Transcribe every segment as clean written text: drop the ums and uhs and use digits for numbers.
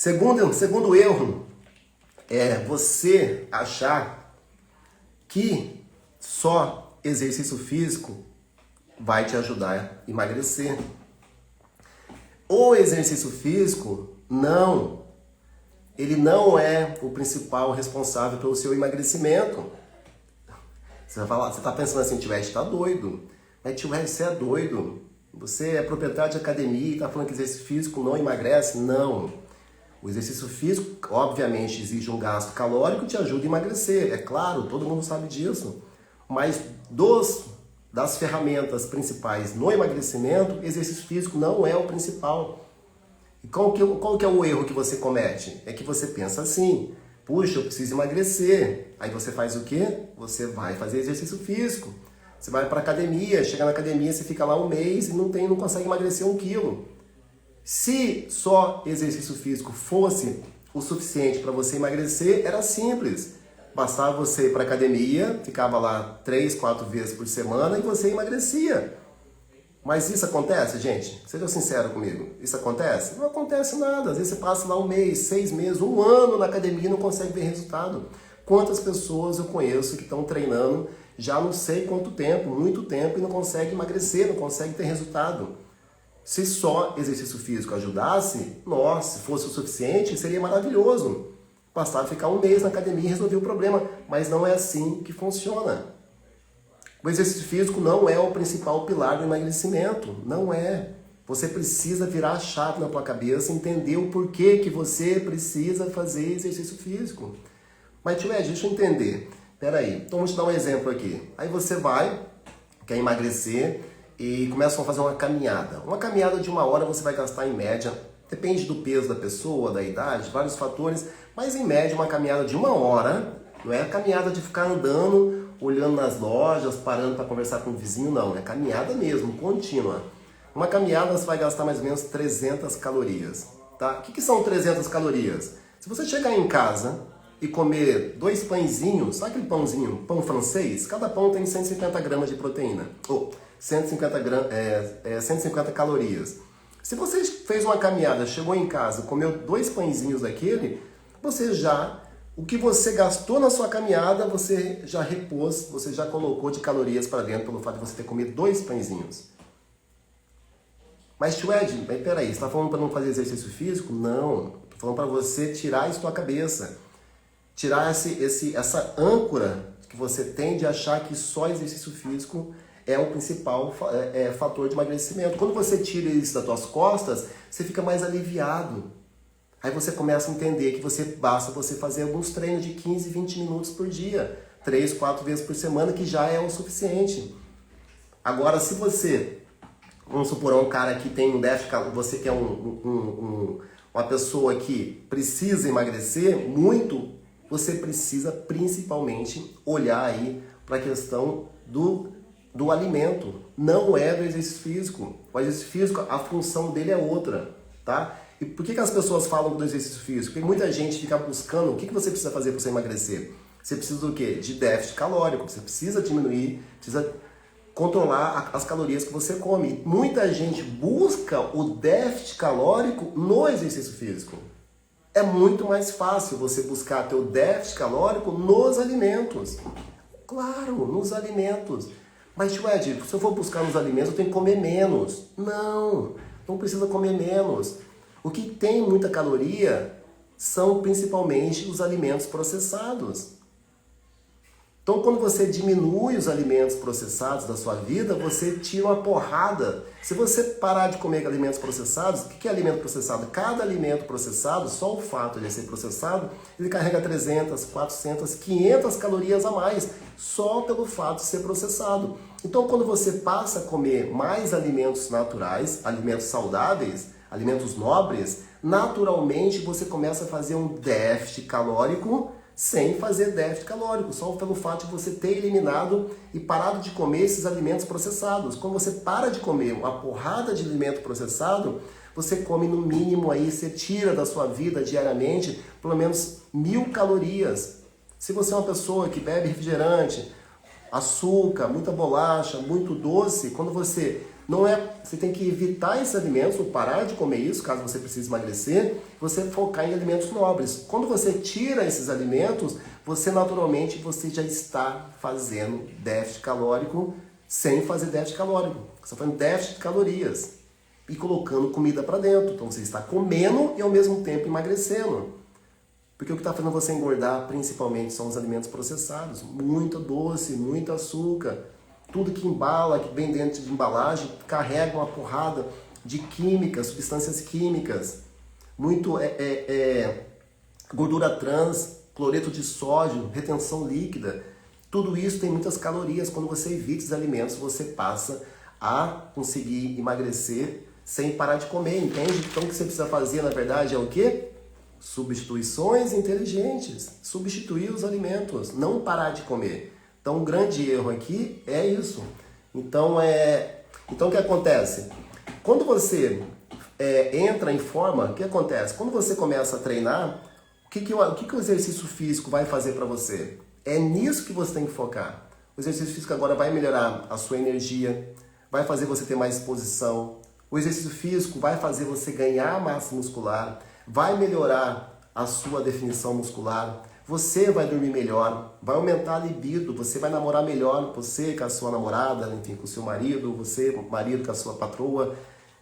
Segundo erro é você achar que só exercício físico vai te ajudar a emagrecer. O exercício físico, ele não é o principal responsável pelo seu emagrecimento. Você vai falar, você está pensando assim, Tio Ed, tá doido. Mas Tio Ed, você é doido. Você é proprietário de academia e está falando que exercício físico não emagrece? Não. O exercício físico, obviamente, exige um gasto calórico e te ajuda a emagrecer. É claro, todo mundo sabe disso. Mas das ferramentas principais no emagrecimento, exercício físico não é o principal. E qual que é o erro que você comete? É que você pensa assim, puxa, eu preciso emagrecer. Aí você faz o quê? Você vai fazer exercício físico. Você vai para academia, chega na academia, você fica lá um mês e não consegue emagrecer 1 quilo. Se só exercício físico fosse o suficiente para você emagrecer, era simples. Bastava você ir para academia, ficava lá 3, 4 vezes por semana e você emagrecia. Mas isso acontece, gente? Seja sincero comigo. Isso acontece? Não acontece nada. Às vezes você passa lá 1 mês, 6 meses, 1 ano na academia e não consegue ver resultado. Quantas pessoas eu conheço que estão treinando já não sei quanto tempo, muito tempo, e não consegue emagrecer, não consegue ter resultado. Se só exercício físico ajudasse, nossa, se fosse o suficiente, seria maravilhoso. Bastava ficar 1 mês na academia e resolver o problema. Mas não é assim que funciona. O exercício físico não é o principal pilar do emagrecimento. Não é. Você precisa virar a chave na tua cabeça, entender o porquê que você precisa fazer exercício físico. Mas, Tio Ed, deixa eu entender. Peraí, então vou te dar um exemplo aqui. Aí você quer emagrecer e começa a fazer uma caminhada. Uma caminhada de 1 hora você vai gastar em média, depende do peso da pessoa, da idade, vários fatores, mas em média uma caminhada de 1 hora, não é a caminhada de ficar andando, olhando nas lojas, parando para conversar com o vizinho, não. É caminhada mesmo, contínua. Uma caminhada você vai gastar mais ou menos 300 calorias. Tá? O que são 300 calorias? Se você chegar em casa e comer 2 pãezinhos, sabe aquele pãozinho, pão francês? Cada pão tem 150 gramas de proteína, ou 150 calorias. Se você fez uma caminhada, chegou em casa, comeu 2 pãezinhos daquele, o que você gastou na sua caminhada, você já repôs, você já colocou de calorias para dentro pelo fato de você ter comido 2 pãezinhos. Mas, Tio Ed, peraí, você está falando para não fazer exercício físico? Não, estou falando para você tirar isso da tua cabeça. Tirar essa âncora que você tem de achar que só exercício físico é o principal fator de emagrecimento. Quando você tira isso das tuas costas, você fica mais aliviado. Aí você começa a entender que basta você fazer alguns treinos de 15, 20 minutos por dia, 3, 4 vezes por semana, que já é o suficiente. Agora, se você, vamos supor, um cara que tem um déficit, você que é uma pessoa que precisa emagrecer muito, você precisa principalmente olhar aí para a questão do alimento. Não é do exercício físico. O exercício físico, a função dele é outra, tá? E por que as pessoas falam do exercício físico? Porque muita gente fica buscando o que você precisa fazer para você emagrecer. Você precisa do quê? De déficit calórico. Você precisa diminuir, precisa controlar as calorias que você come. Muita gente busca o déficit calórico no exercício físico. É muito mais fácil você buscar teu déficit calórico nos alimentos. Claro, nos alimentos. Mas, Tio Ed, se eu for buscar nos alimentos, eu tenho que comer menos. Não precisa comer menos. O que tem muita caloria são principalmente os alimentos processados. Então, quando você diminui os alimentos processados da sua vida, você tira uma porrada. Se você parar de comer alimentos processados, o que é alimento processado? Cada alimento processado, só o fato de ser processado, ele carrega 300, 400, 500 calorias a mais, só pelo fato de ser processado. Então, quando você passa a comer mais alimentos naturais, alimentos saudáveis, alimentos nobres, naturalmente você começa a fazer um déficit calórico sem fazer déficit calórico, só pelo fato de você ter eliminado e parado de comer esses alimentos processados. Quando você para de comer uma porrada de alimento processado, você come no mínimo aí, você tira da sua vida diariamente pelo menos 1000 calorias. Se você é uma pessoa que bebe refrigerante, açúcar, muita bolacha, muito doce, quando você Não é, você tem que evitar esses alimentos, ou parar de comer isso, caso você precise emagrecer, você focar em alimentos nobres. Quando você tira esses alimentos, você naturalmente você já está fazendo déficit calórico sem fazer déficit calórico. Você está fazendo déficit de calorias e colocando comida para dentro. Então você está comendo e ao mesmo tempo emagrecendo. Porque o que está fazendo você engordar principalmente são os alimentos processados. Muito doce, muito açúcar. Tudo que embala, que vem dentro de embalagem, carrega uma porrada de químicas, substâncias químicas. Muito gordura trans, cloreto de sódio, retenção líquida. Tudo isso tem muitas calorias. Quando você evita os alimentos, você passa a conseguir emagrecer sem parar de comer, entende? Então o que você precisa fazer, na verdade, é o quê? Substituições inteligentes. Substituir os alimentos, não parar de comer. Então o grande erro aqui é isso. Então o que acontece? Quando você entra em forma, o que acontece? Quando você começa a treinar, o que o exercício físico vai fazer para você? É nisso que você tem que focar. O exercício físico agora vai melhorar a sua energia, vai fazer você ter mais disposição. O exercício físico vai fazer você ganhar massa muscular, vai melhorar a sua definição muscular, você vai dormir melhor, vai aumentar a libido, você vai namorar melhor, você com a sua namorada, enfim, com o seu marido, você com o marido com a sua patroa,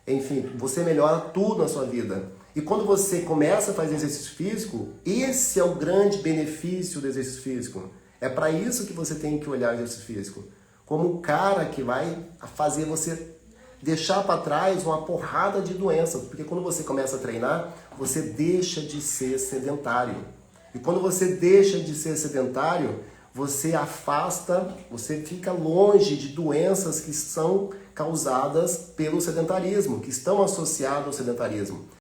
enfim, você melhora tudo na sua vida. E quando você começa a fazer exercício físico, esse é o grande benefício do exercício físico. É para isso que você tem que olhar o exercício físico. Como um cara que vai fazer você deixar para trás uma porrada de doenças. Porque quando você começa a treinar, você deixa de ser sedentário. E quando você deixa de ser sedentário, você afasta, você fica longe de doenças que são causadas pelo sedentarismo, que estão associadas ao sedentarismo.